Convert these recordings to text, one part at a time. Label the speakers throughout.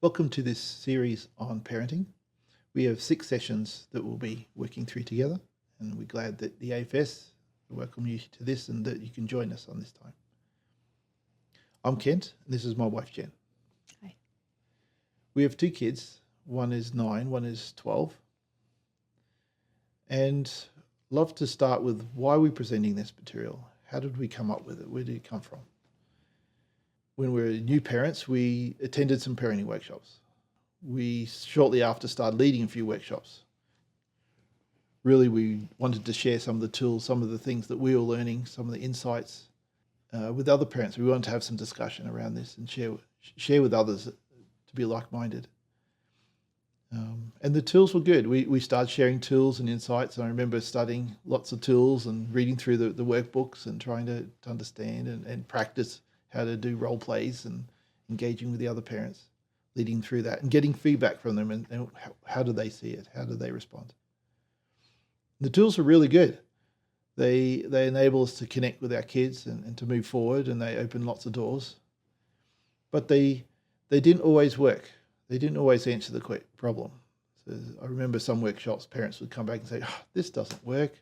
Speaker 1: Welcome to this series on parenting. We have 6 sessions that we'll be working through together, and we're glad that the AFS welcome you to this and that you can join us on this time. I'm Kent, and this is my wife, Jen.
Speaker 2: Hi.
Speaker 1: We have 2 kids. One is 9, one is 12. And love to start with why we're presenting this material. How did we come up with it? Where did it come from? When we were new parents, we attended some parenting workshops. We shortly after started leading a few workshops. Really, we wanted to share some of the tools, some of the things that we were learning, some of the insights with other parents. We wanted to have some discussion around this and share with others to be like-minded. And the tools were good. We started sharing tools and insights. I remember studying lots of tools and reading through the workbooks and trying to understand and practice how to do role plays and engaging with the other parents, leading through that and getting feedback from them and how do they see it? How do they respond? The tools are really good. They enable us to connect with our kids and to move forward, and they open lots of doors. But they didn't always work. They didn't always answer the problem. So I remember some workshops, parents would come back and say, this doesn't work.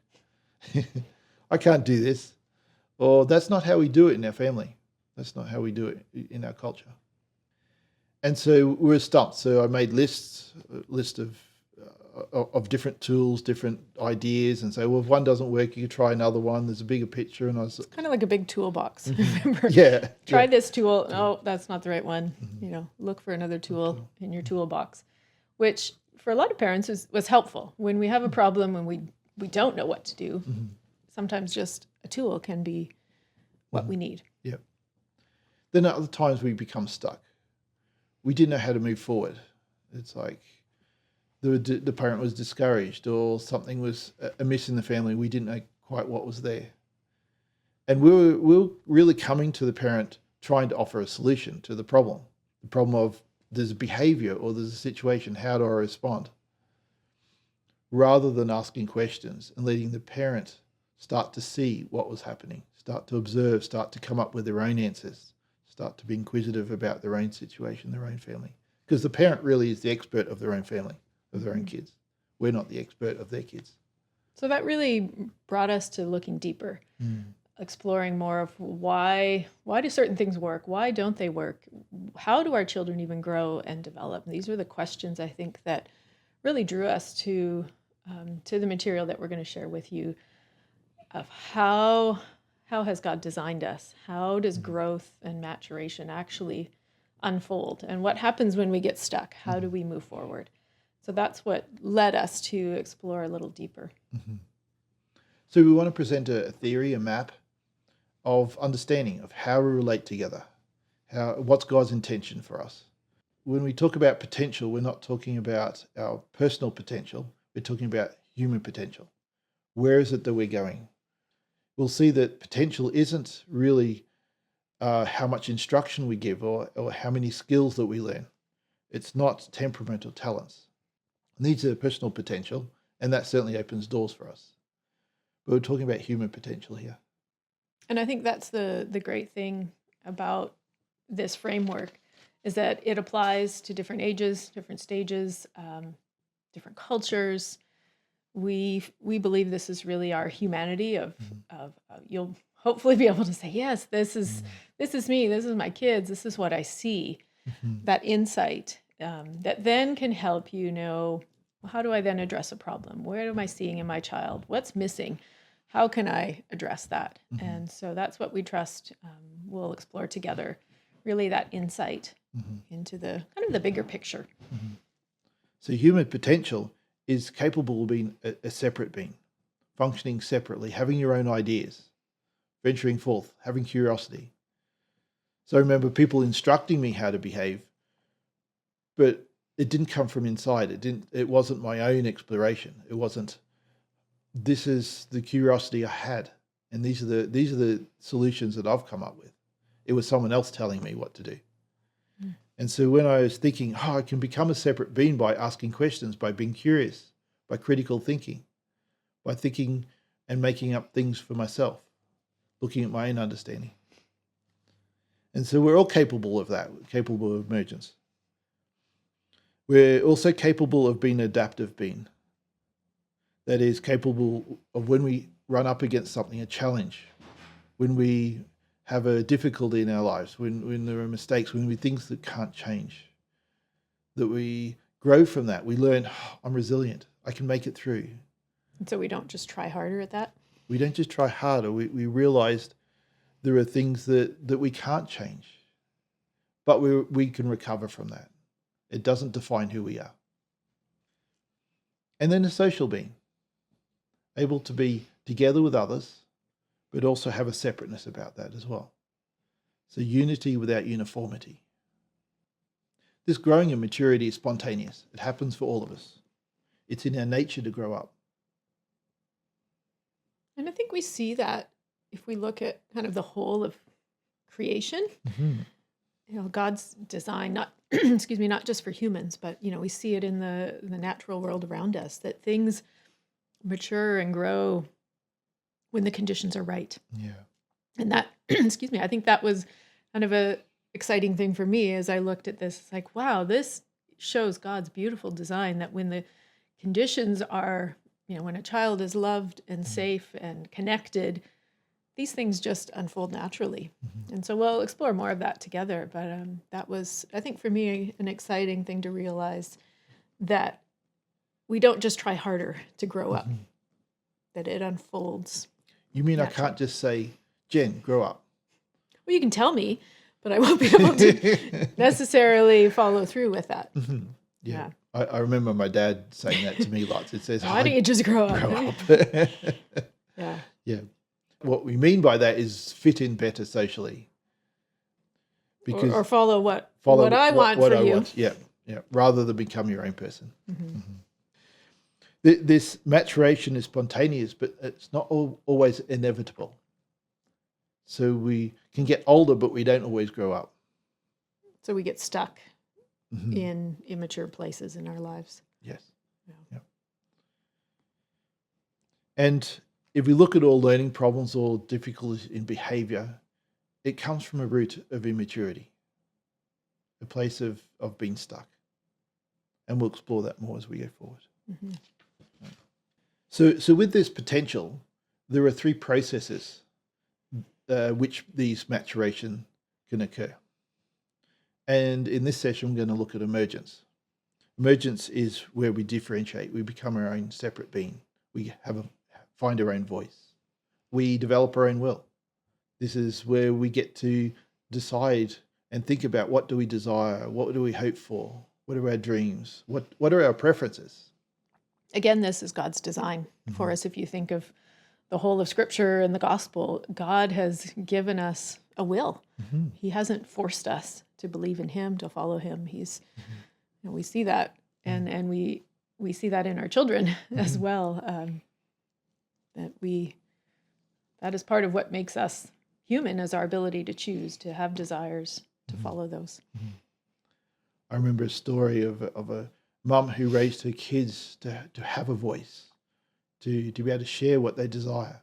Speaker 1: I can't do this. Or that's not how we do it in our family. That's not how we do it in our culture. And so we were stumped. So I made a list of different tools, different ideas, and say, well, if one doesn't work, you could try another one. There's a bigger picture. And I was
Speaker 2: kind of like a big toolbox. Remember?
Speaker 1: Yeah.
Speaker 2: Try this tool. Oh, that's not the right one. Look for another tool in your toolbox, which for a lot of parents was helpful. When we have a problem and we don't know what to do, sometimes just a tool can be what we need.
Speaker 1: Yeah. Then at other times we become stuck. We didn't know how to move forward. It's like the parent was discouraged or something was amiss in the family. We didn't know quite what was there. And we were really coming to the parent trying to offer a solution to the problem of there's a behavior or there's a situation, how do I respond? Rather than asking questions and letting the parent start to see what was happening, start to observe, start to come up with their own answers, start to be inquisitive about their own situation, their own family. Because the parent really is the expert of their own family, of their own kids. We're not the expert of their kids.
Speaker 2: So that really brought us to looking deeper, exploring more of why do certain things work? Why don't they work? How do our children even grow and develop? These are the questions I think that really drew us to the material that we're going to share with you of how has God designed us? How does growth and maturation actually unfold? And what happens when we get stuck? How do we move forward? So that's what led us to explore a little deeper.
Speaker 1: So we want to present a theory, a map of understanding of how we relate together, what's God's intention for us. When we talk about potential, we're not talking about our personal potential. We're talking about human potential. Where is it that we're going? We'll see that potential isn't really how much instruction we give or how many skills that we learn. It's not temperament or talents. These are personal potential, and that certainly opens doors for us. But we're talking about human potential here.
Speaker 2: And I think that's the great thing about this framework is that it applies to different ages, different stages, different cultures. We believe this is really our humanity of you'll hopefully be able to say, yes, this is me, this is my kids, this is what I see. That insight that then can help you know, how do I then address a problem? Where am I seeing in my child? What's missing? How can I address that? And so that's what we trust we'll explore together, really that insight into the kind of the bigger picture.
Speaker 1: So human potential is capable of being a separate being, functioning separately, having your own ideas, venturing forth, having curiosity. So I remember people instructing me how to behave, but it didn't come from inside. It wasn't my own exploration. It wasn't, this is the curiosity I had, and these are the solutions that I've come up with. It was someone else telling me what to do. And so when I was thinking, I can become a separate being by asking questions, by being curious, by critical thinking, by thinking and making up things for myself, looking at my own understanding. And so we're all capable of that, capable of emergence. We're also capable of being an adaptive being. That is capable of, when we run up against something, a challenge, when we have a difficulty in our lives, when there are mistakes, when we things that can't change, that we grow from that. We learn, "Oh, I'm resilient. I can make it through."
Speaker 2: And so we don't just try harder at that.
Speaker 1: We don't just try harder. We realize there are things that we can't change, but we can recover from that. It doesn't define who we are. And then a social being, able to be together with others, but also have a separateness about that as well. So unity without uniformity. This growing in maturity is spontaneous. It happens for all of us. It's in our nature to grow up.
Speaker 2: And I think we see that if we look at kind of the whole of creation. God's design, not excuse me, not just for humans, but we see it in the natural world around us, that things mature and grow when the conditions are right.
Speaker 1: Yeah.
Speaker 2: And that, excuse me, I think that was kind of a exciting thing for me as I looked at this. It's like, wow, this shows God's beautiful design, that when the conditions are, when a child is loved and safe and connected, these things just unfold naturally. And so we'll explore more of that together. But that was, I think for me, an exciting thing to realize, that we don't just try harder to grow up, that it unfolds.
Speaker 1: You mean
Speaker 2: naturally.
Speaker 1: I can't just say, "Jen, grow up"?
Speaker 2: Well, you can tell me, but I won't be able to necessarily follow through with that.
Speaker 1: Yeah. I remember my dad saying that to me lots. It says,
Speaker 2: Why don't you just grow up?
Speaker 1: grow up.
Speaker 2: Yeah.
Speaker 1: Yeah. What we mean by that is fit in better socially. Because
Speaker 2: Or follow what I want
Speaker 1: what
Speaker 2: for
Speaker 1: I
Speaker 2: you.
Speaker 1: want. Yeah. Rather than become your own person. This maturation is spontaneous, but it's not always inevitable. So we can get older, but we don't always grow up.
Speaker 2: So we get stuck in immature places in our lives.
Speaker 1: Yes.
Speaker 2: Yeah.
Speaker 1: And if we look at all learning problems or difficulties in behavior, it comes from a root of immaturity, a place of being stuck. And we'll explore that more as we go forward. So with this potential, there are 3 processes which these maturation can occur. And in this session, we're going to look at emergence. Emergence is where we differentiate. We become our own separate being. We find our own voice. We develop our own will. This is where we get to decide and think about, what do we desire? What do we hope for? What are our dreams? What are our preferences?
Speaker 2: Again, this is God's design for us. If you think of the whole of Scripture and the gospel, God has given us a will. He hasn't forced us to believe in him, to follow him. He's, we see that, and we see that in our children as well. That is part of what makes us human, is our ability to choose, to have desires, to follow those.
Speaker 1: I remember a story of a mum who raised her kids to have a voice, to be able to share what they desire,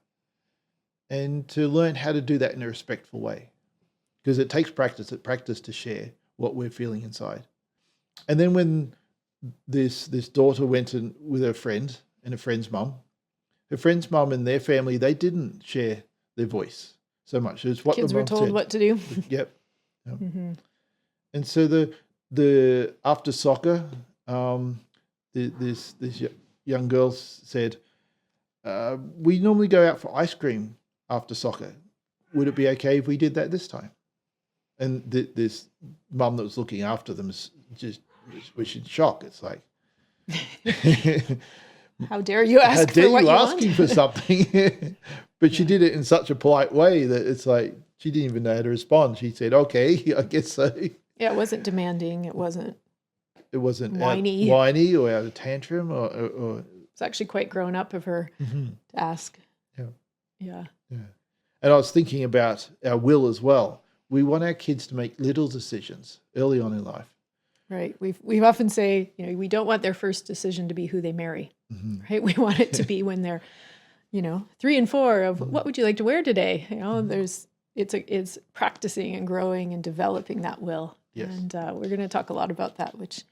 Speaker 1: and to learn how to do that in a respectful way. Because it takes practice to share what we're feeling inside. And then when this daughter went with her friend and her friend's mum and their family, they didn't share their voice so much. It was what
Speaker 2: Kids
Speaker 1: the
Speaker 2: were
Speaker 1: mum
Speaker 2: told
Speaker 1: said.
Speaker 2: what to do.
Speaker 1: Yep. And so the after soccer, this young girl said, "We normally go out for ice cream after soccer. Would it be okay if we did that this time?" And this mum that was looking after them was in shock. It's like,
Speaker 2: how dare you ask
Speaker 1: how dare
Speaker 2: for what
Speaker 1: you
Speaker 2: you
Speaker 1: asking
Speaker 2: want?
Speaker 1: for something? But she did it in such a polite way that it's like she didn't even know how to respond. She said, "Okay, I guess so."
Speaker 2: Yeah, it wasn't demanding. It wasn't
Speaker 1: whiny or out of tantrum or
Speaker 2: it's actually quite grown up of her to ask. Yeah.
Speaker 1: And I was thinking about our will as well. We want our kids to make little decisions early on in life.
Speaker 2: Right. We've often say, we don't want their first decision to be who they marry. Right. We want it to be when they're, 3 and 4 of what would you like to wear today? It's practicing and growing and developing that will.
Speaker 1: Yes.
Speaker 2: And we're going to talk a lot about that, which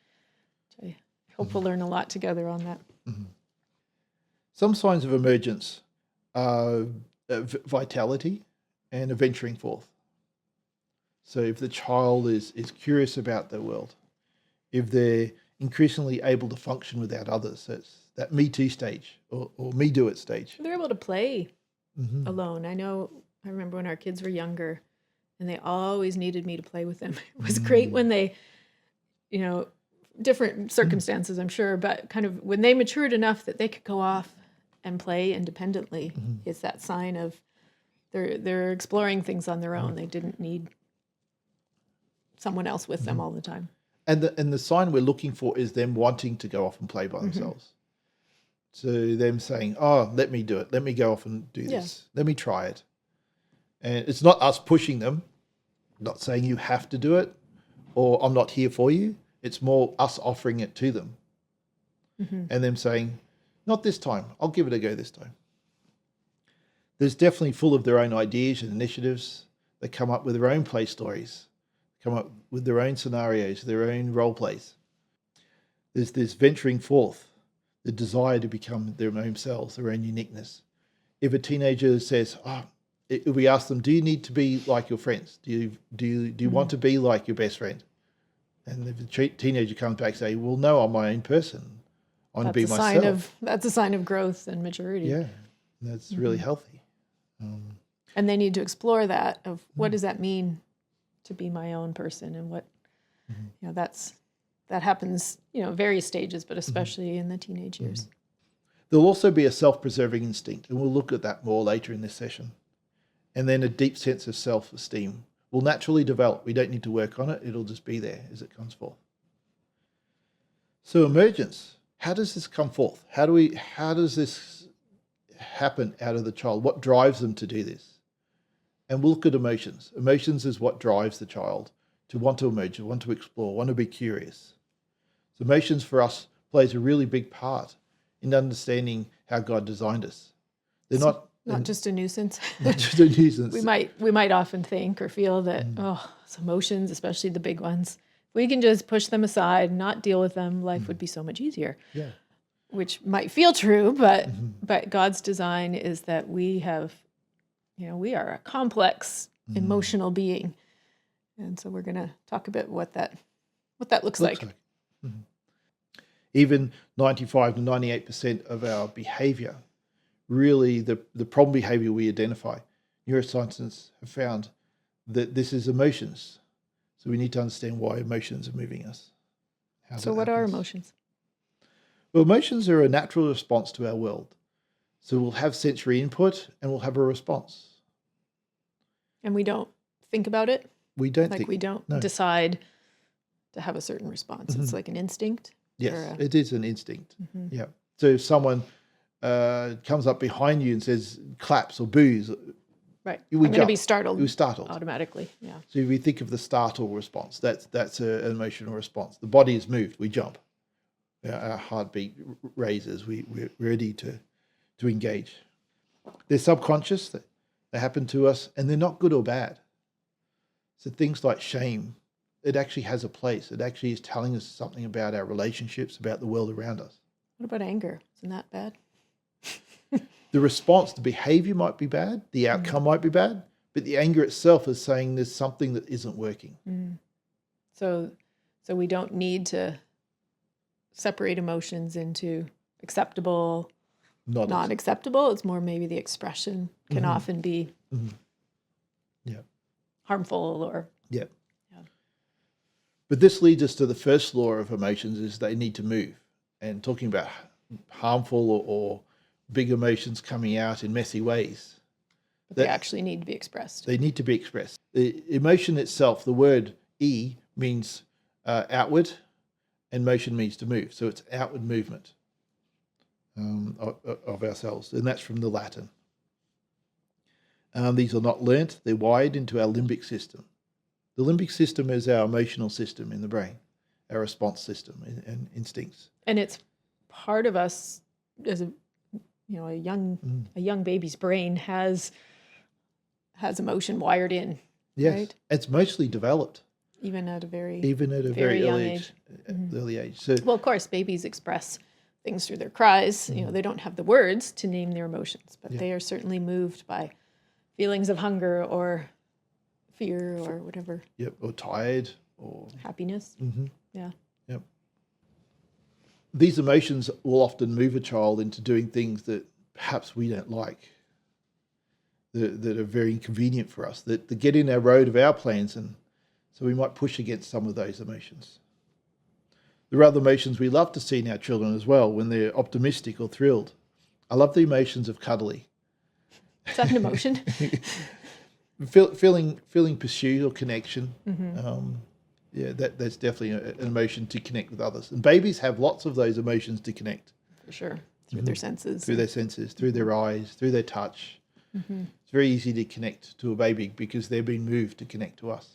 Speaker 2: I Hope we'll learn a lot together on that.
Speaker 1: Some signs of emergence are vitality and a venturing forth. So if the child is curious about their world, if they're increasingly able to function without others, so it's that me too stage or me do it stage.
Speaker 2: They're able to play alone. I remember when our kids were younger and they always needed me to play with them. It was great when they, different circumstances, I'm sure, but kind of when they matured enough that they could go off and play independently, it's that sign of they're exploring things on their own. They didn't need someone else with them all the time.
Speaker 1: And the sign we're looking for is them wanting to go off and play by themselves. So them saying, oh, let me do it. Let me go off and do this. Let me try it. And it's not us pushing them, not saying you have to do it or I'm not here for you. It's more us offering it to them and them saying, not this time. I'll give it a go this time. There's definitely full of their own ideas and initiatives. They come up with their own play stories, come up with their own scenarios, their own role plays. There's this venturing forth, the desire to become their own selves, their own uniqueness. If a teenager says, if we ask them, do you need to be like your friends? Do you want to be like your best friend? And if the teenager comes back and say, well, no, I'm my own person. I want to be myself.
Speaker 2: That's a sign of growth and maturity.
Speaker 1: Yeah, that's really healthy.
Speaker 2: And they need to explore that of what does that mean to be my own person, and what that happens various stages, but especially in the teenage years.
Speaker 1: There'll also be a self-preserving instinct, and we'll look at that more later in this session. And then a deep sense of self-esteem will naturally develop. We don't need to work on it. It'll just be there as it comes forth. So emergence, how does this come forth? How does this happen out of the child? What drives them to do this? And we'll look at emotions. Emotions is what drives the child to want to emerge, to want to explore, want to be curious. So emotions for us plays a really big part in understanding how God designed us. They're not
Speaker 2: just a nuisance.
Speaker 1: Not just a nuisance.
Speaker 2: we might often think or feel that it's emotions, especially the big ones. If we can just push them aside, not deal with them, life would be so much easier.
Speaker 1: Yeah.
Speaker 2: Which might feel true, but God's design is that we have, we are a complex emotional being, and so we're going to talk a bit what that looks like.
Speaker 1: Even 95 to 98% of our behavior, really the problem behavior we identify, neuroscientists have found that this is emotions. So we need to understand why emotions are moving us.
Speaker 2: So what are emotions?
Speaker 1: Well, emotions are a natural response to our world. So we'll have sensory input and we'll have a response.
Speaker 2: And we don't think about it?
Speaker 1: We don't
Speaker 2: decide to have a certain response. It's like an instinct?
Speaker 1: Yes, it is an instinct. Yeah. So if someone comes up behind you and says claps or boos,
Speaker 2: right, I'm going to be startled.
Speaker 1: We're startled
Speaker 2: automatically. Yeah.
Speaker 1: So if we think of the startle response, that's an emotional response. The body is moved. We jump. Our heartbeat raises. We're ready to engage. They're subconscious. They happen to us, and they're not good or bad. So things like shame, it actually has a place. It actually is telling us something about our relationships, about the world around us.
Speaker 2: What about anger? Isn't that bad?
Speaker 1: The response, the behavior might be bad, the outcome might be bad, but the anger itself is saying there's something that isn't working.
Speaker 2: So we don't need to separate emotions into acceptable, not acceptable. It's more maybe the expression can often be harmful or...
Speaker 1: Yeah. But this leads us to the first law of emotions is they need to move. And talking about harmful or big emotions coming out in messy ways.
Speaker 2: But they actually need to be expressed.
Speaker 1: They need to be expressed. The emotion itself, the word E means outward, and motion means to move. So it's outward movement of ourselves. And that's from the Latin. These are not learnt. They're wired into our limbic system. The limbic system is our emotional system in the brain, our response system and instincts.
Speaker 2: And it's part of us as a young baby's brain has emotion wired in.
Speaker 1: Yes,
Speaker 2: right?
Speaker 1: it's mostly developed.
Speaker 2: even at a very
Speaker 1: very
Speaker 2: young
Speaker 1: early age. So
Speaker 2: Well, of course, babies express things through their cries. They don't have the words to name their emotions, but they are certainly moved by feelings of hunger or fear or whatever.
Speaker 1: yep, or tired or
Speaker 2: Happiness. Yeah.
Speaker 1: yep. These emotions will often move a child into doing things that perhaps we don't like, that are very inconvenient for us, that get in our road of our plans, and so we might push against some of those emotions. There are other emotions we love to see in our children as well when they're optimistic or thrilled. I love the emotions of cuddly.
Speaker 2: Is that an emotion?
Speaker 1: Feeling pursuit or connection. That's definitely an emotion to connect with others. And babies have lots of those emotions to connect.
Speaker 2: For sure. Through their senses.
Speaker 1: Through their senses, through their eyes, through their touch. It's very easy to connect to a baby because they're being moved to connect to us.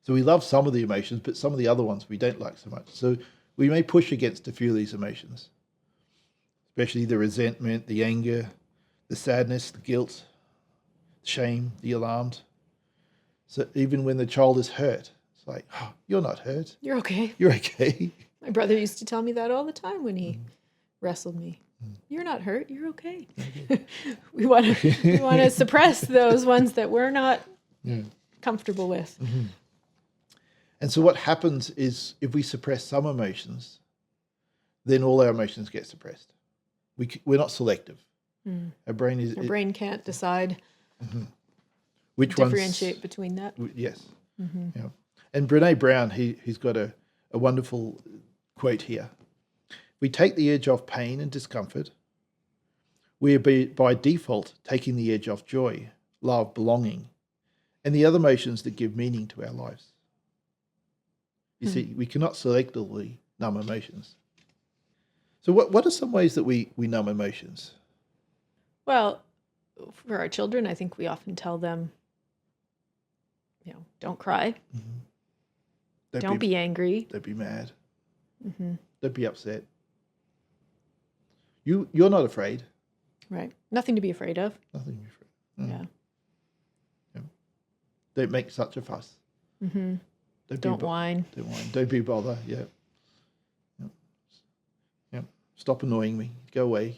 Speaker 1: So we love some of the emotions, but some of the other ones we don't like so much. So we may push against a few of these emotions, especially the resentment, the anger, the sadness, the guilt, shame, the alarmed. So even when the child is hurt, it's like, oh, you're not hurt.
Speaker 2: You're okay.
Speaker 1: You're okay.
Speaker 2: My brother used to tell me that all the time when he wrestled me. You're not hurt. You're okay. we want to suppress those ones that we're not comfortable with.
Speaker 1: And so what happens is if we suppress some emotions, then all our emotions get suppressed. We're not selective. Our brain
Speaker 2: Can't decide
Speaker 1: which
Speaker 2: differentiate between that.
Speaker 1: Yes. Yeah. And Brene Brown, he's got a wonderful quote here. We take the edge off pain and discomfort. We are by default taking the edge off joy, love, belonging, and the other emotions that give meaning to our lives. You see, we cannot selectively numb emotions. So what are some ways that we numb emotions?
Speaker 2: Well, for our children, I think we often tell them, don't cry. Don't be angry.
Speaker 1: Don't be mad. Don't be upset. You're not afraid.
Speaker 2: Right. Nothing to be afraid of.
Speaker 1: Nothing to be afraid.
Speaker 2: Yeah.
Speaker 1: Don't make such a fuss.
Speaker 2: Don't whine.
Speaker 1: Don't whine. Don't be bother. Yeah. Stop annoying me. Go away.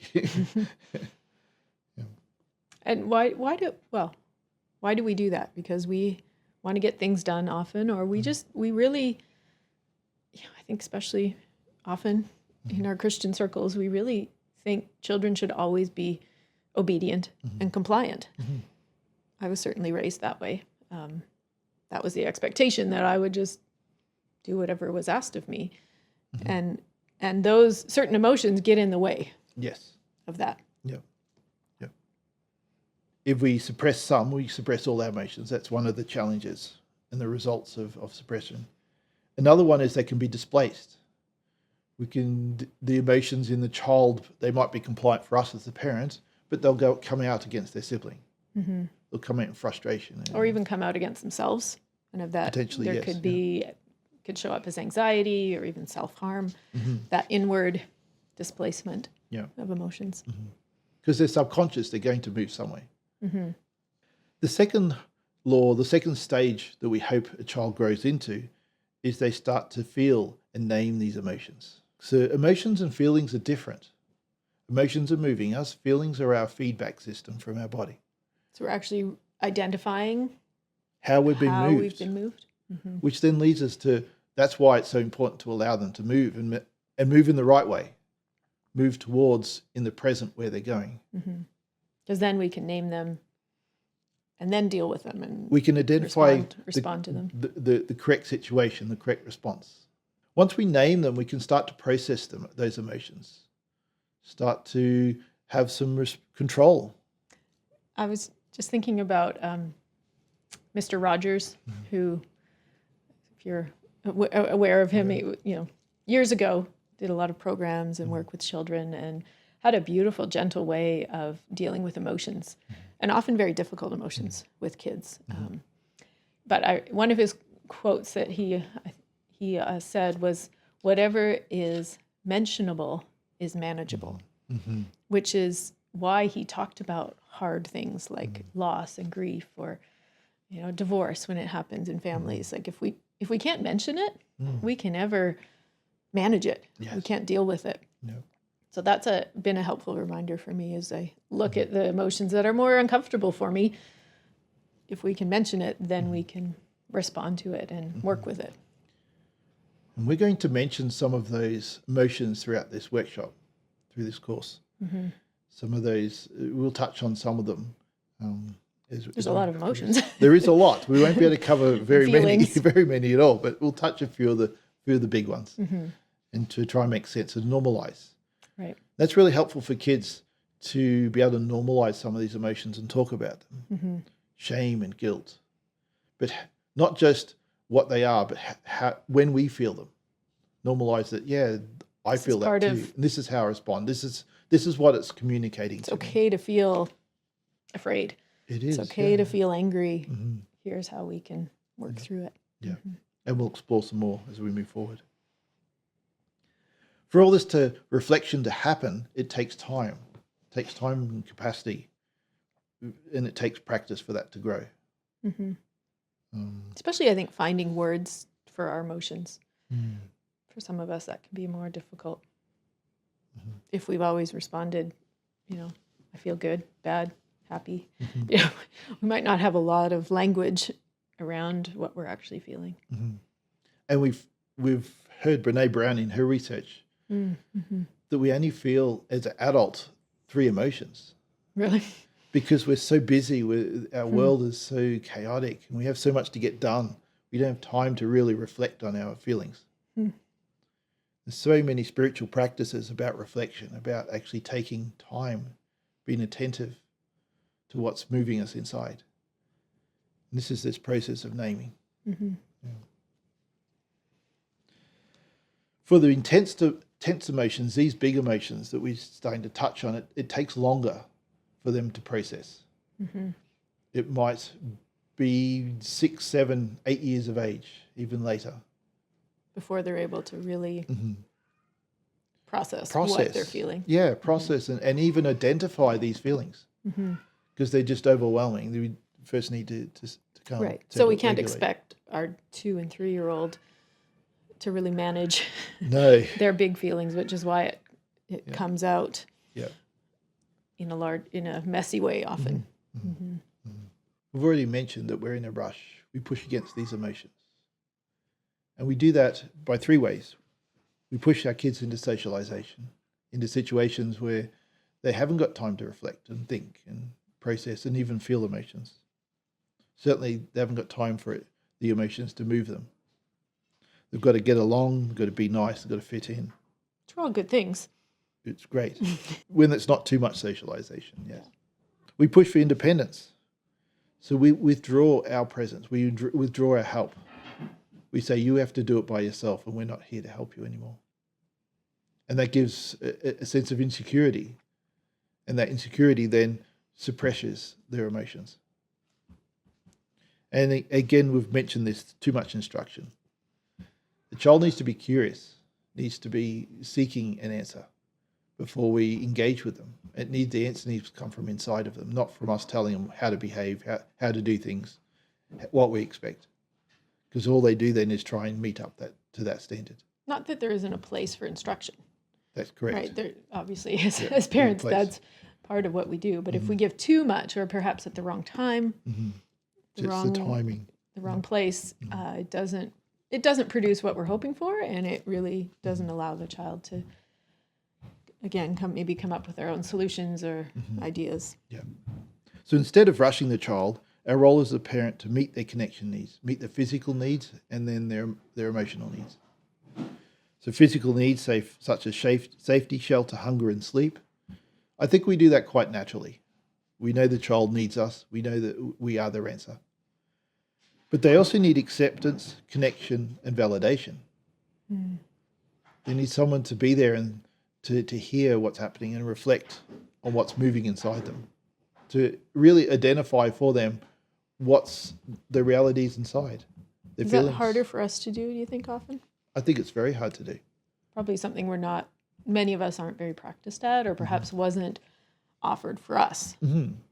Speaker 2: And why do we do that? Because we want to get things done often, or we really, I think especially often in our Christian circles, we really think children should always be obedient and compliant. I was certainly raised that way. That was the expectation, that I would just do whatever was asked of me. And those certain emotions get in the way of that.
Speaker 1: Yeah. If we suppress some, we suppress all our emotions. That's one of the challenges and the results of suppression. Another one is they can be displaced. The emotions in the child, they might be compliant for us as the parent, but they'll come out against their sibling. They'll come out in frustration.
Speaker 2: Or even come out against themselves. And of that,
Speaker 1: Potentially,
Speaker 2: there could show up as anxiety or even self-harm, that inward displacement of emotions.
Speaker 1: Because they're subconscious, they're going to move somewhere. The second law, the second stage that we hope a child grows into is they start to feel and name these emotions. So emotions and feelings are different. Emotions are moving us. Feelings are our feedback system from our body.
Speaker 2: So we're actually identifying
Speaker 1: how we've been moved.
Speaker 2: We've been moved.
Speaker 1: Which then leads us to, that's why it's so important to allow them to move and move in the right way. Move towards in the present where they're going.
Speaker 2: Because then we can name them and then deal with them, and
Speaker 1: we can identify
Speaker 2: respond to them.
Speaker 1: The correct situation, the correct response. Once we name them, we can start to process those emotions, start to have some control.
Speaker 2: I was just thinking about Mr. Rogers, who, if you're aware of him, years ago did a lot of programs and work with children, and had a beautiful, gentle way of dealing with emotions, and often very difficult emotions with kids. But one of his quotes that he said was, "Whatever is mentionable is manageable," which is why he talked about hard things like loss and grief, or divorce when it happens in families. Like if we can't mention it, we can never manage it.
Speaker 1: Yes.
Speaker 2: We can't deal with it.
Speaker 1: No.
Speaker 2: So that's been a helpful reminder for me as I look at the emotions that are more uncomfortable for me. If we can mention it, then we can respond to it and work with it.
Speaker 1: And we're going to mention some of those emotions throughout this workshop, through this course. Some of those, we'll touch on some of them.
Speaker 2: There's a lot of emotions.
Speaker 1: There is a lot. We won't be able to cover very
Speaker 2: Feelings.
Speaker 1: many at all, but we'll touch a few of the big ones, and to try and make sense and normalize.
Speaker 2: Right.
Speaker 1: That's really helpful for kids to be able to normalize some of these emotions and talk about them. Shame and guilt, but not just what they are, but how when we feel them. Normalize that. Yeah, I feel that too. And this is how I respond. This is what it's communicating.
Speaker 2: It's okay to feel afraid.
Speaker 1: It is.
Speaker 2: It's okay to feel angry. Here's how we can work through it.
Speaker 1: Yeah. And we'll explore some more as we move forward. For all this reflection to happen, it takes time. It takes time and capacity. And it takes practice for that to grow.
Speaker 2: Especially, I think, finding words for our emotions. For some of us, that can be more difficult. If we've always responded, I feel good, bad, happy. We might not have a lot of language around what we're actually feeling.
Speaker 1: And we've heard Brene Brown in her research that we only feel as an adult 3 emotions.
Speaker 2: Really?
Speaker 1: Because we're so busy, our world is so chaotic, and we have so much to get done. We don't have time to really reflect on our feelings. There's so many spiritual practices about reflection, about actually taking time, being attentive to what's moving us inside. And this is this process of naming. For the tense emotions, these big emotions that we're starting to touch on, it takes longer for them to process. It might be 6, 7, 8 years of age, even later. Before
Speaker 2: they're able to really process what they're feeling.
Speaker 1: Yeah, process and even identify these feelings. Because they're just overwhelming. We first need to come.
Speaker 2: Right. So we can't expect our 2 and 3-year-old to really manage their big feelings, which is why it comes out in a messy way often.
Speaker 1: We've already mentioned that we're in a rush. We push against these emotions. And we do that by 3 ways. We push our kids into socialization, into situations where they haven't got time to reflect and think and process and even feel emotions. Certainly, they haven't got time for the emotions to move them. They've got to get along, they've got to be nice, they've got to fit in.
Speaker 2: It's all good things.
Speaker 1: It's great. When it's not too much socialization, yes. We push for independence. So we withdraw our presence. We withdraw our help. We say, you have to do it by yourself, and we're not here to help you anymore. And that gives a sense of insecurity. And that insecurity then suppresses their emotions. And again, we've mentioned this, too much instruction. The child needs to be curious, needs to be seeking an answer before we engage with them. The answer needs to come from inside of them, not from us telling them how to behave, how to do things, what we expect. Because all they do then is try and meet up to that standard.
Speaker 2: Not that there isn't a place for instruction.
Speaker 1: That's correct.
Speaker 2: Right. There, obviously, as parents, that's part of what we do. But if we give too much, or perhaps at the wrong time,
Speaker 1: the timing,
Speaker 2: the wrong place, it doesn't produce what we're hoping for, and it really doesn't allow the child to, again, come up with their own solutions or ideas.
Speaker 1: Yeah. So instead of rushing the child, our role as a parent to meet their connection needs, meet their physical needs, and then their emotional needs. So physical needs, such as safety, shelter, hunger, and sleep. I think we do that quite naturally. We know the child needs us. We know that we are their answer. But they also need acceptance, connection, and validation. They need someone to be there and to hear what's happening and reflect on what's moving inside them, to really identify for them what's the realities inside.
Speaker 2: Is that harder for us to do you think, often?
Speaker 1: I think it's very hard to do.
Speaker 2: Probably something many of us aren't very practiced at, or perhaps wasn't offered for us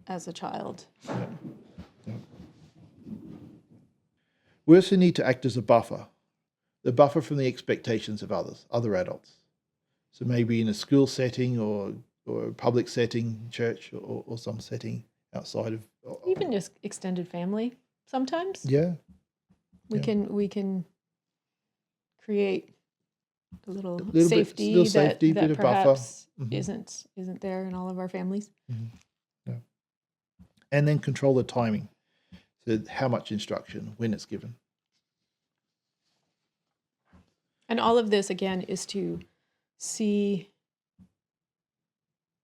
Speaker 2: as a child.
Speaker 1: Yeah. We also need to act as a buffer, the buffer from the expectations of other adults. So maybe in a school setting or a public setting, church or some setting outside of.
Speaker 2: Even just extended family sometimes.
Speaker 1: Yeah.
Speaker 2: We can create a little
Speaker 1: Little
Speaker 2: safety
Speaker 1: bit, safety,
Speaker 2: that
Speaker 1: bit of buffer.
Speaker 2: perhaps isn't there in all of our families.
Speaker 1: Yeah. And then control the timing. So how much instruction, when it's given.
Speaker 2: And all of this, again, is to see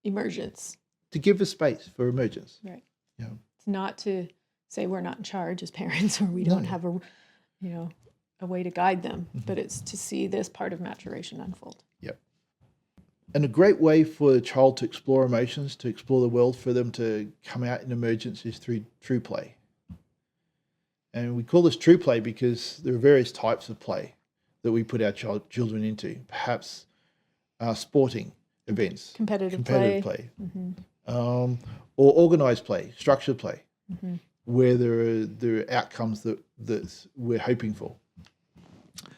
Speaker 2: emergence.
Speaker 1: To give a space for emergence.
Speaker 2: Right.
Speaker 1: Yeah.
Speaker 2: It's not to say we're not in charge as parents or we don't have a way to guide them, but it's to see this part of maturation unfold.
Speaker 1: Yep. And a great way for a child to explore emotions, to explore the world, for them to come out in emergence is through true play. And we call this true play because there are various types of play that we put our children into. Perhaps sporting events,
Speaker 2: competitive play.
Speaker 1: Or organised play, structured play, where there are outcomes that we're hoping for.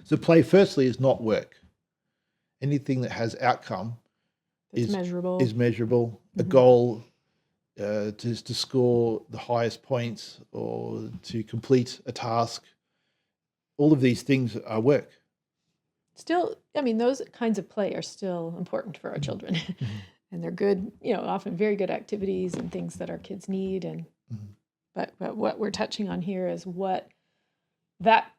Speaker 1: So play, firstly, is not work. Anything that has outcome is measurable. A goal to score the highest points or to complete a task. All of these things are work.
Speaker 2: Still, I mean, those kinds of play are still important for our children. And they're good, often very good activities and things that our kids need. And but what we're touching on here is what that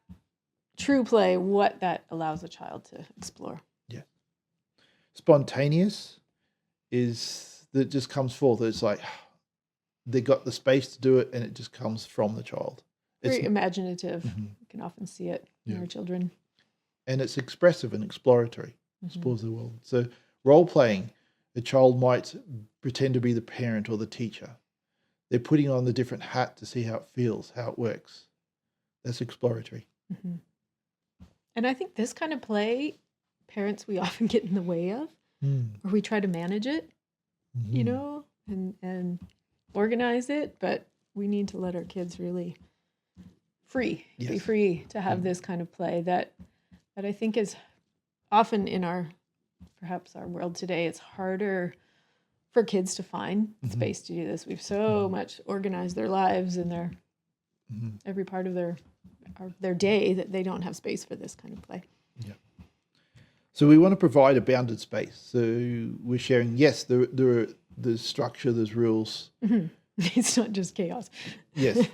Speaker 2: true play, what that allows a child to explore.
Speaker 1: Yeah. Spontaneous is that just comes forth. It's like they got the space to do it and it just comes from the child.
Speaker 2: Very imaginative. You can often see it in our children.
Speaker 1: And it's expressive and exploratory. Explores the world. So role playing, a child might pretend to be the parent or the teacher. They're putting on the different hat to see how it feels, how it works. That's exploratory.
Speaker 2: And I think this kind of play, parents, we often get in the way of, or we try to manage it, and organize it, but we need to let our kids really be free to have this kind of play that I think is often in perhaps our world today. It's harder for kids to find space to do this. We've so much organized their lives and their every part of their day that they don't have space for this kind of play.
Speaker 1: Yeah. So we want to provide a bounded space. So we're sharing, yes, there's structure, there's rules.
Speaker 2: It's not just chaos.
Speaker 1: Yes.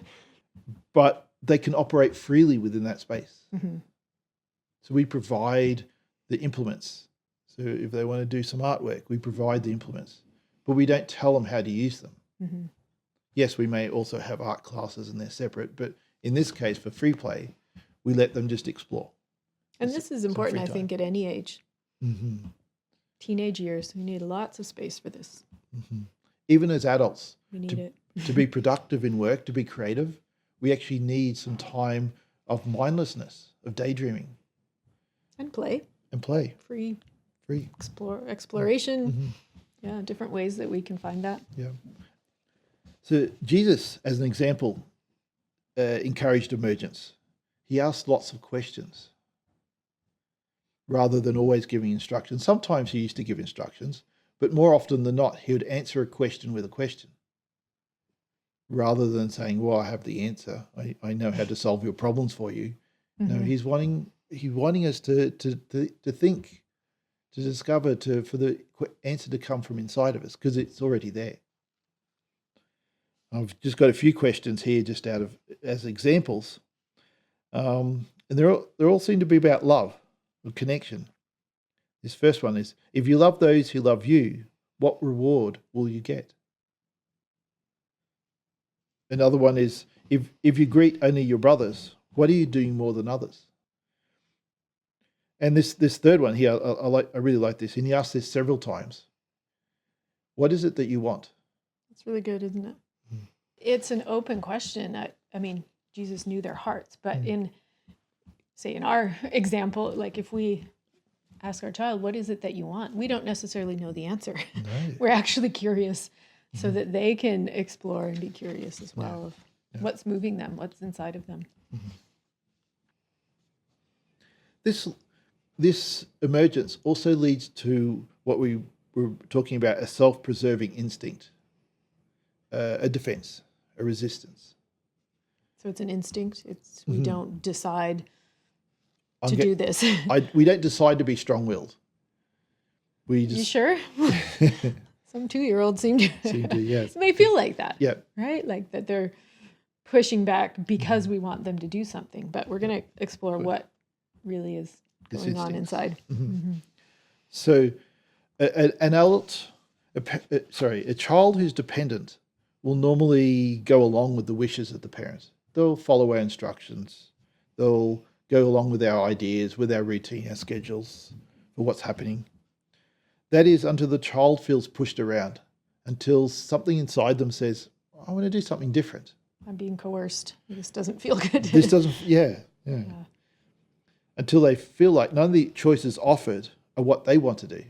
Speaker 1: But they can operate freely within that space. So we provide the implements. So if they want to do some artwork, we provide the implements, but we don't tell them how to use them. Yes, we may also have art classes and they're separate, but in this case, for free play, we let them just explore.
Speaker 2: And this is important, I think, at any age. Teenage years, we need lots of space for this.
Speaker 1: Even as adults,
Speaker 2: we need it.
Speaker 1: To be productive in work, to be creative, we actually need some time of mindlessness, of daydreaming.
Speaker 2: And play. Free. Exploration. Yeah, different ways that we can find that.
Speaker 1: Yeah. So Jesus, as an example, encouraged emergence. He asked lots of questions rather than always giving instructions. Sometimes he used to give instructions, but more often than not, he would answer a question with a question rather than saying, well, I have the answer. I know how to solve your problems for you. No, he's wanting us to think, to discover, for the answer to come from inside of us, because it's already there. I've just got a few questions here, just as examples, and they all seem to be about love or connection. This first one is: if you love those who love you, what reward will you get? Another one is: if you greet only your brothers, what are you doing more than others? And this third one here, I really like this, and he asked this several times. What is it that you want?
Speaker 2: It's really good, isn't it? It's an open question. I mean, Jesus knew their hearts, but in our example, like if we ask our child, what is it that you want? We don't necessarily know the answer. No. We're actually curious so that they can explore and be curious as well of what's moving them, what's inside of them.
Speaker 1: This emergence also leads to what we were talking about, a self-preserving instinct, a defense, a resistance.
Speaker 2: So it's an instinct. We don't decide
Speaker 1: I'm
Speaker 2: to do this.
Speaker 1: We don't decide to be strong-willed. We just
Speaker 2: You sure? Some 2-year-olds seem to,
Speaker 1: yes.
Speaker 2: may feel like that.
Speaker 1: Yeah.
Speaker 2: Right? Like that they're pushing back because we want them to do something. But we're going to explore what really is going on inside.
Speaker 1: So a child who's dependent will normally go along with the wishes of the parents. They'll follow our instructions. They'll go along with our ideas, with our routine, our schedules for what's happening. That is until the child feels pushed around, until something inside them says, I want to do something different.
Speaker 2: I'm being coerced. This doesn't feel good.
Speaker 1: This doesn't, yeah. Until they feel like none of the choices offered are what they want to do.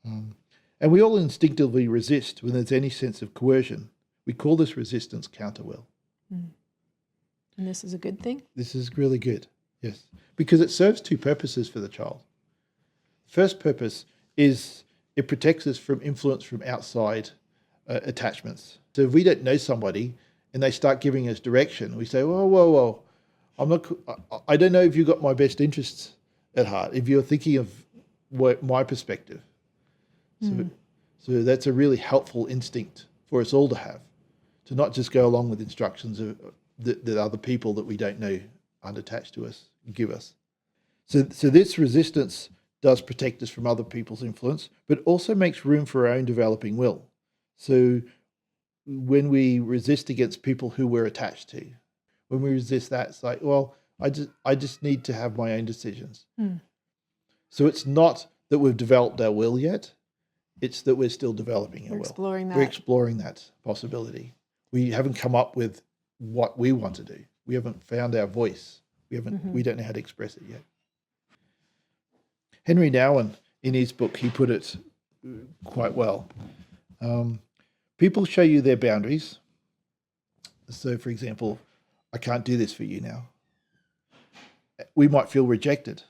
Speaker 1: And we all instinctively resist when there's any sense of coercion. We call this resistance counterwill.
Speaker 2: And this is a good thing?
Speaker 1: This is really good, yes. Because it serves two purposes for the child. First purpose is it protects us from influence from outside attachments. So if we don't know somebody and they start giving us direction, we say, whoa, I don't know if you've got my best interests at heart, if you're thinking of my perspective. So that's a really helpful instinct for us all to have, to not just go along with instructions that other people that we don't know aren't attached to us give us. So this resistance does protect us from other people's influence, but also makes room for our own developing will. So when we resist against people who we're attached to, when we resist that, it's like, well, I just need to have my own decisions. So it's not that we've developed our will yet. It's that we're still developing our will. We're exploring that possibility. We haven't come up with what we want to do. We haven't found our voice. We don't know how to express it yet. Henry Nouwen, in his book, he put it quite well. People show you their boundaries. So, for example, I can't do this for you now. We might feel rejected.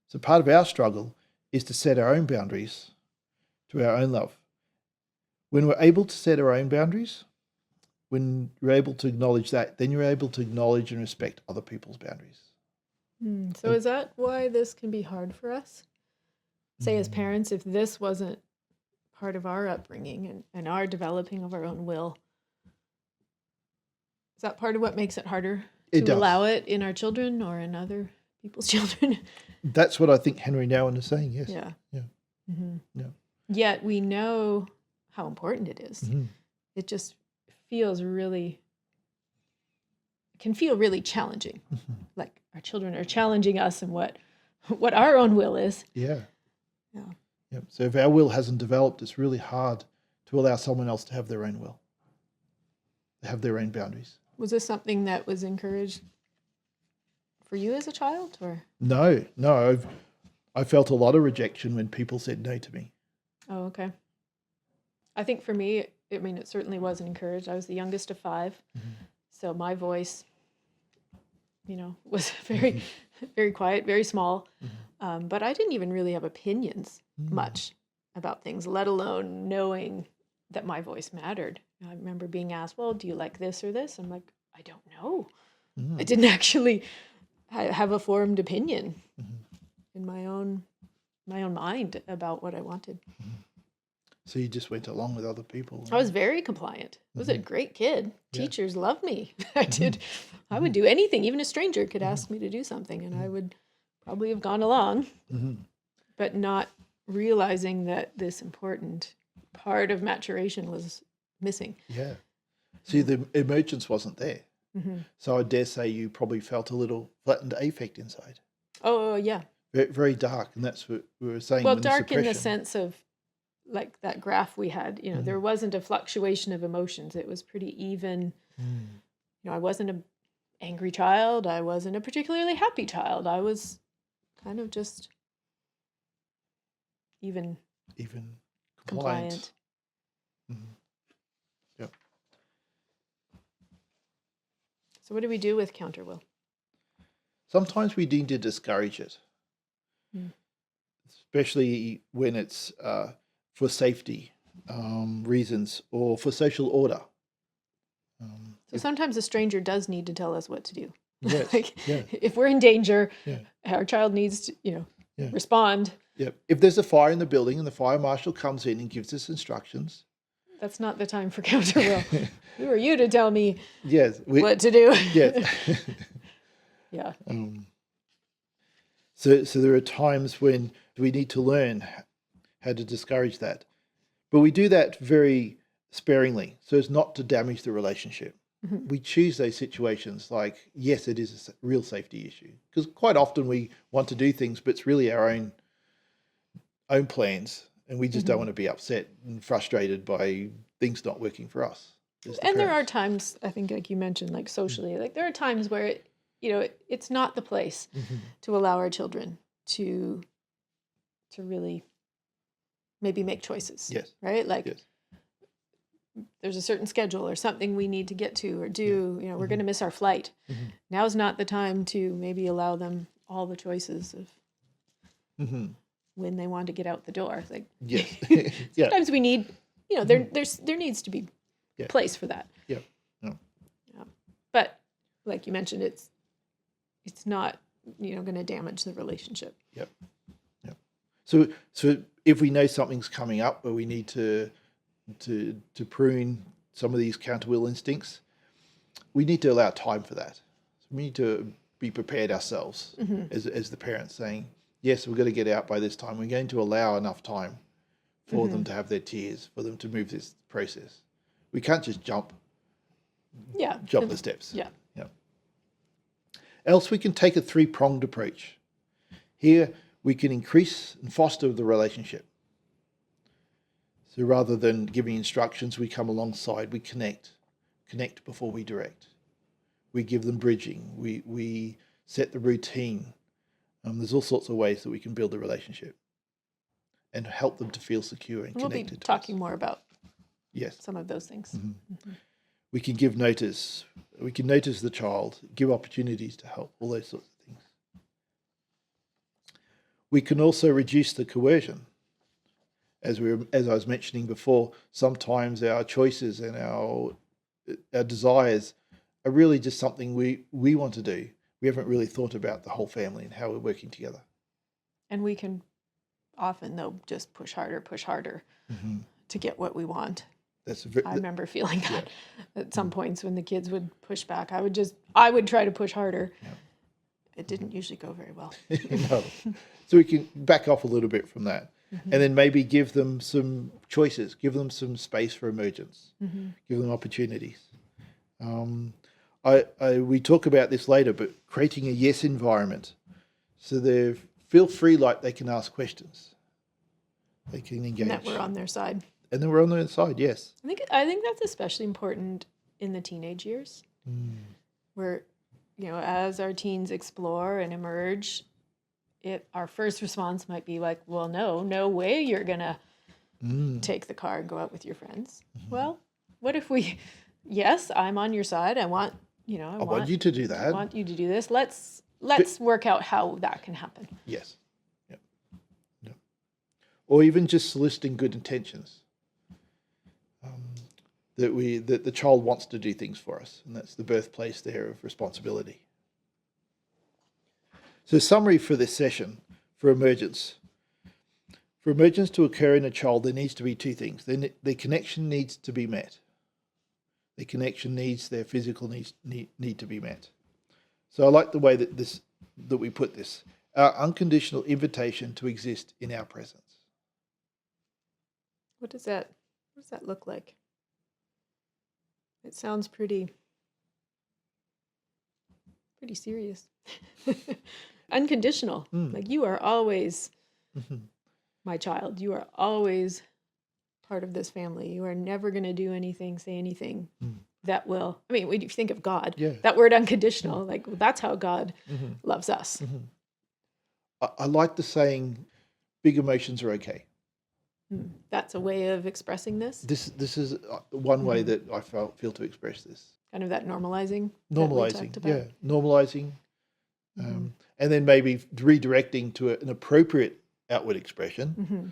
Speaker 1: So part of our struggle is to set our own boundaries to our own love. When we're able to set our own boundaries, when you're able to acknowledge that, then you're able to acknowledge and respect other people's boundaries.
Speaker 2: So is that why this can be hard for us? Say as parents, if this wasn't part of our upbringing and our developing of our own will, is that part of what makes it harder to allow it in our children or in other people's children?
Speaker 1: That's what I think Henry Nouwen is saying, yes.
Speaker 2: Yeah.
Speaker 1: Yeah.
Speaker 2: Yet we know how important it is. It just can feel really challenging. Like our children are challenging us and what our own will is.
Speaker 1: Yeah. So if our will hasn't developed, it's really hard to allow someone else to have their own will, to have their own boundaries.
Speaker 2: Was this something that was encouraged for you as a child, or?
Speaker 1: No. I felt a lot of rejection when people said no to me.
Speaker 2: Oh, okay. I think for me, it certainly wasn't encouraged. I was the youngest of 5. So my voice, was very, very quiet, very small. But I didn't even really have opinions much about things, let alone knowing that my voice mattered. I remember being asked, well, do you like this or this? I'm like, I don't know. I didn't actually have a formed opinion in my own mind about what I wanted.
Speaker 1: So you just went along with other people.
Speaker 2: I was very compliant. I was a great kid. Teachers loved me. I would do anything. Even a stranger could ask me to do something, and I would probably have gone along, but not realizing that this important part of maturation was missing.
Speaker 1: Yeah. See, the emergence wasn't there. So I dare say you probably felt a little flattened affect inside.
Speaker 2: Oh, yeah.
Speaker 1: Very, very dark, and that's what we were saying.
Speaker 2: Well, dark in the sense of, like that graph we had, there wasn't a fluctuation of emotions. It was pretty even. I wasn't an angry child. I wasn't a particularly happy child. I was kind of just even compliant.
Speaker 1: Yep.
Speaker 2: So what do we do with counterwill?
Speaker 1: sometimes we need to discourage it,
Speaker 2: Mm.
Speaker 1: especially when it's for safety reasons or for social order.
Speaker 2: So sometimes a stranger does need to tell us what to do.
Speaker 1: Yes,
Speaker 2: Like
Speaker 1: yeah,
Speaker 2: if we're in danger,
Speaker 1: yeah,
Speaker 2: our child needs to,
Speaker 1: yeah,
Speaker 2: respond.
Speaker 1: yeah. If there's a fire in the building and the fire marshal comes in and gives us instructions,
Speaker 2: That's not the time for counter will. Who are you to tell me
Speaker 1: yes,
Speaker 2: what to do?
Speaker 1: yes.
Speaker 2: Yeah.
Speaker 1: So there are times when we need to learn how to discourage that, but we do that very sparingly, so as not to damage the relationship.
Speaker 2: Mhm.
Speaker 1: We choose those situations like, yes, it is a real safety issue, because quite often we want to do things, but it's really our own plans, and we just don't want to be upset and frustrated by things not working for us as the
Speaker 2: And there are
Speaker 1: parents.
Speaker 2: times, I think, like you mentioned, like socially, like there are times where it's not the place to allow our children to really maybe make choices,
Speaker 1: Yes,
Speaker 2: right? Like
Speaker 1: yes,
Speaker 2: there's a certain schedule or something we need to get to or do. We're going to miss our flight. Now's not the time to maybe allow them all the choices of when they want to get out the door. Like
Speaker 1: yes, yeah,
Speaker 2: sometimes we need, there needs to be
Speaker 1: yeah,
Speaker 2: place for that.
Speaker 1: yeah, no.
Speaker 2: Yeah. But like you mentioned, it's not going to damage the relationship.
Speaker 1: Yep. Yep. So if we know something's coming up where we need to prune some of these counter will instincts, we need to allow time for that. So we need to be prepared ourselves as the parents, saying, yes, we're going to get out by this time. We're going to allow enough time for them to have their tears, for them to move this process. We can't just jump the steps.
Speaker 2: Yeah.
Speaker 1: Else we can take a three-pronged approach. Here we can increase and foster the relationship. So rather than giving instructions, we come alongside, we connect before we direct. We give them bridging, we set the routine. There's all sorts of ways that we can build a relationship and help them to feel secure and
Speaker 2: We'll
Speaker 1: connected.
Speaker 2: be talking more about some of those things.
Speaker 1: We can give notice. We can notice the child, give opportunities to help, all those sorts of things. We can also reduce the coercion. As I was mentioning before, sometimes our choices and our desires are really just something we want to do. We haven't really thought about the whole family and how we're working together.
Speaker 2: And we can often, though, just push harder to get what we want. I remember feeling that at some points when the kids would push back. I would try to push harder. Yeah. It didn't usually go very well.
Speaker 1: No. So we can back off a little bit from that. And then maybe give them some choices, give them some space for emergence, give them opportunities. We talk about this later, but creating a yes environment so they feel free, like they can ask questions. They can engage.
Speaker 2: And that we're on their side.
Speaker 1: And then we're on their side, yes.
Speaker 2: I think that's especially important in the teenage years, where, as our teens explore and emerge, our first response might be like, well, no way you're going to take the car and go out with your friends. Well, what if yes, I'm on your side. I want you to do that. I want you to do this. Let's work out how that can happen.
Speaker 1: Yes. Yep. Yep. Or even just soliciting good intentions. That the child wants to do things for us, and that's the birthplace there of responsibility. So summary for this session, for emergence. For emergence to occur in a child, there needs to be two things. The connection needs to be met. The connection needs, their physical needs need to be met. So I like the way that we put this. Our unconditional invitation to exist in our presence.
Speaker 2: What does that look like? It sounds pretty serious. Unconditional. Like you are always my child. You are always part of this family. You are never going to do anything, say anything that will, when you think of God, that word unconditional, like that's how God loves us.
Speaker 1: I like the saying, big emotions are okay.
Speaker 2: That's a way of expressing this?
Speaker 1: This is one way that I feel to express this.
Speaker 2: Kind of that normalizing.
Speaker 1: Normalizing, yeah. Normalizing. And then maybe redirecting to an appropriate outward expression.
Speaker 2: Mm-hmm.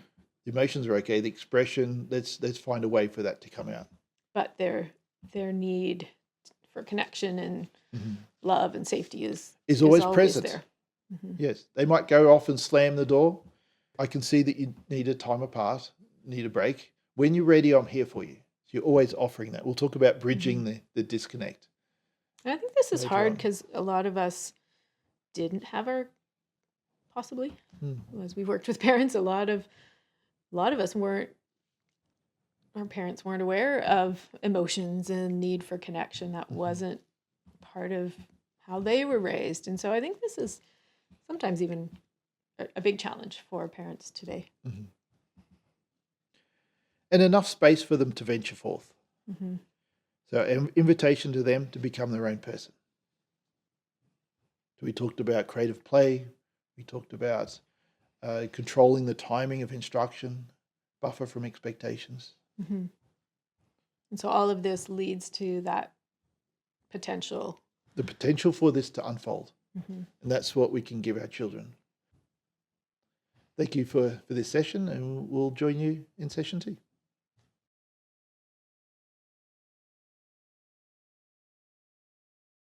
Speaker 1: The emotions are okay. The expression, let's find a way for that to come out.
Speaker 2: But their need for connection and
Speaker 1: Mm-hmm.
Speaker 2: love and safety is
Speaker 1: Always present.
Speaker 2: there. Mm-hmm.
Speaker 1: Yes, they might go off and slam the door. I can see that you need a time apart, need a break. When you're ready, I'm here for you. So you're always offering that. We'll talk about bridging the disconnect.
Speaker 2: And I think this is
Speaker 1: later
Speaker 2: hard
Speaker 1: on.
Speaker 2: because a lot of us didn't have possibly, as we worked with parents, a lot of us weren't, our parents weren't aware of emotions and need for connection. That wasn't part of how they were raised. And so I think this is sometimes even a big challenge for parents today.
Speaker 1: Mm-hmm. And enough space for them to venture forth.
Speaker 2: Mm-hmm.
Speaker 1: So an invitation to them to become their own person. So we talked about creative play. We talked about controlling the timing of instruction, buffer from expectations.
Speaker 2: Mm-hmm. And so all of this leads to that potential.
Speaker 1: The potential for this to unfold.
Speaker 2: Mm-hmm.
Speaker 1: And that's what we can give our children. Thank you for this session, and we'll join you in session 2.